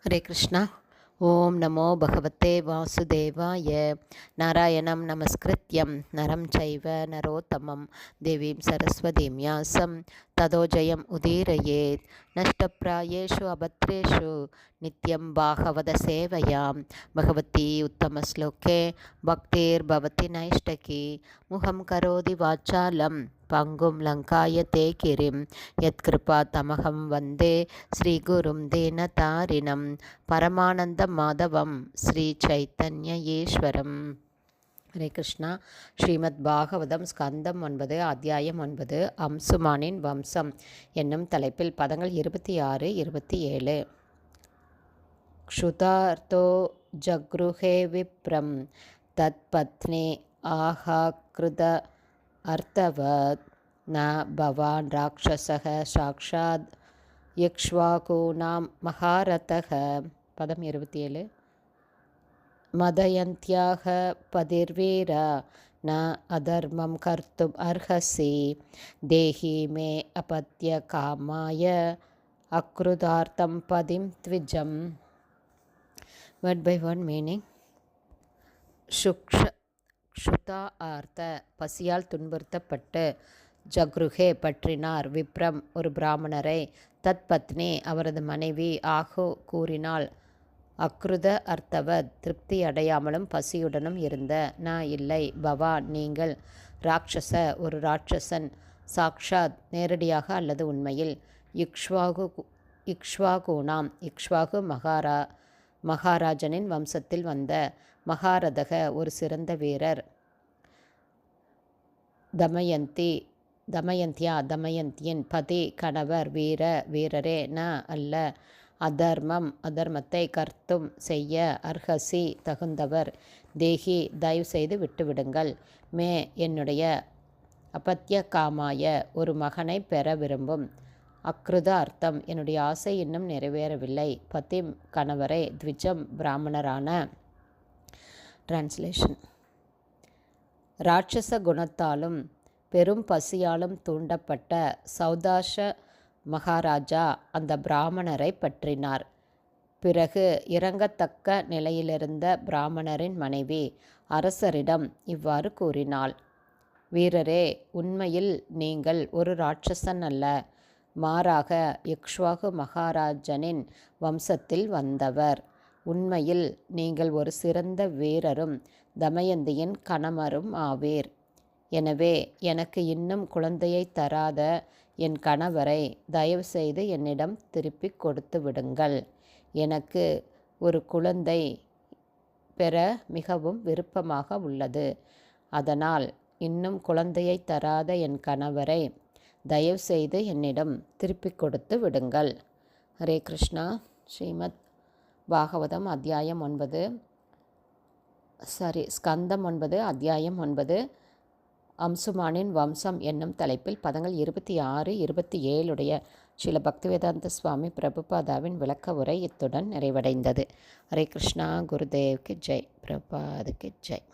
ஹரே கிருஷ்ணா. ஓம் நமோ பகவதே வாசுதேவாய. நாராயணம் நமஸ்கிருத்யம் நரம் சைவ நரோத்தமம் தேவீம் சரஸ்வதீம் யாசம் ததோ ஜெயம் உதீரயேத். நஷ்டப்ராயேஷு அபத்ரேஷு நித்யம் பாகவத சேவையாம் பகவதி உத்தமஸ்லோகே பக்திர்பவதி நைஷ்டகி. முகம் கரோதி வாச்சாலம் பங்கும் லங்காயதே கிரிம் யத்கிருபா தமகம் வந்தே ஸ்ரீகுரும் தீனதாரிணம் பரமானந்த மாதவம் ஸ்ரீ சைத்தன்ய ஈஸ்வரம். ஹரே கிருஷ்ணா. ஸ்ரீமத் பாகவதம் ஸ்கந்தம் 9 அத்தியாயம் 9 அம்சுமானின் வம்சம் என்னும் தலைப்பில் பதங்கள் 26, 27. க்ஷுதார்த்தோ ஜக்ருஹே விப்ரம் தத் பத்னே ஆஹாக்ருத அர்த்தவத் ந பவான் ராட்சசக சாக்ஷாத் யக்ஷ்வாகூனாம் மகாரதக. பதம் 27. மதயந்தியாக பதிர்வீர ந அதர்மம் கர்த்தும் அர்ஹசி தேஹி மே அபத்ய காமாய அக்ருதார்த்தம் பதிம் த்விஜம். Word by word meaning. க்ஷுதா ஆர்த்த பசியால் துன்புறுத்தப்பட்டு, ஜக்ருஹே பற்றினார், விப்ரம் ஒரு பிராமணரை, தத் பத்னி அவரது மனைவி, ஆஹு கூறினாள், அக்ருத அர்த்தவத் திருப்தி அடையாமலும் பசியுடனும் இருந்த, ந இல்லை, பவான் நீங்கள், ராட்சச ஒரு ராட்சசன், சாக்ஷாத் நேரடியாக அல்லது உண்மையில், இக்ஷ்வாகுணாம் இக்ஷ்வாகு மகாராஜனின் வம்சத்தில் வந்த, மகாரதக ஒரு சிறந்த வீரர், தமயந்தியின் பதி கணவர், வீரரே ந அல்ல, அதர்மம் அதர்மத்தை, கர்த்தும் செய்ய, அர்ஹசி தகுந்தவர், தேஹி தயவு செய்து விட்டுவிடுங்கள், மே என்னுடைய, அபத்ய காமாய ஒரு மகனை பெற விரும்பும், அக்ருத அர்த்தம் என்னுடைய ஆசை இன்னும் நிறைவேறவில்லை, பத்திம் கணவரை, த்விஜம் பிராமணரான. டிரான்ஸ்லேஷன். ராட்சச குணத்தாலும் பெரும் பசியாலும் தூண்டப்பட்ட சௌதாஷ மகாராஜா அந்த பிராமணரை பற்றினார். பிறகு இறங்கத்தக்க நிலையிலிருந்த பிராமணரின் மனைவி அரசரிடம் இவ்வாறு கூறினாள், வீரரே, உண்மையில் நீங்கள் ஒரு ராட்சசன் அல்ல, மாறாக இக்ஷ்வாகு மகாராஜனின் வம்சத்தில் வந்தவர். உண்மையில் நீங்கள் ஒரு சிறந்த வீரரும் தமயந்தியின் கணவரும் ஆவீர். எனவே எனக்கு இன்னும் குழந்தையை தராத என் கணவரை தயவு செய்து என்னிடம் திருப்பிக் கொடுத்து விடுங்கள். எனக்கு ஒரு குழந்தை பெற மிகவும் விருப்பமாக உள்ளது. அதனால் இன்னும் குழந்தையை தராத என் கணவரை தயவு செய்து என்னிடம் திருப்பிக் கொடுத்து விடுங்கள். ஹரே கிருஷ்ணா. ஸ்ரீமத் பாகவதம் அத்தியாயம் 9 ஸ்கந்தம் 9 அத்தியாயம் 9 அம்சுமானின் வம்சம் என்னும் தலைப்பில் பதங்கள் 26, 27 ஸ்ரீல பக்திவேதாந்த சுவாமி பிரபுபாதாவின் விளக்க உரை இத்துடன் நிறைவடைந்தது. ஹரே கிருஷ்ணா. குருதேவ்க்கு ஜெய். பிரபுபாதுக்கு ஜெய்.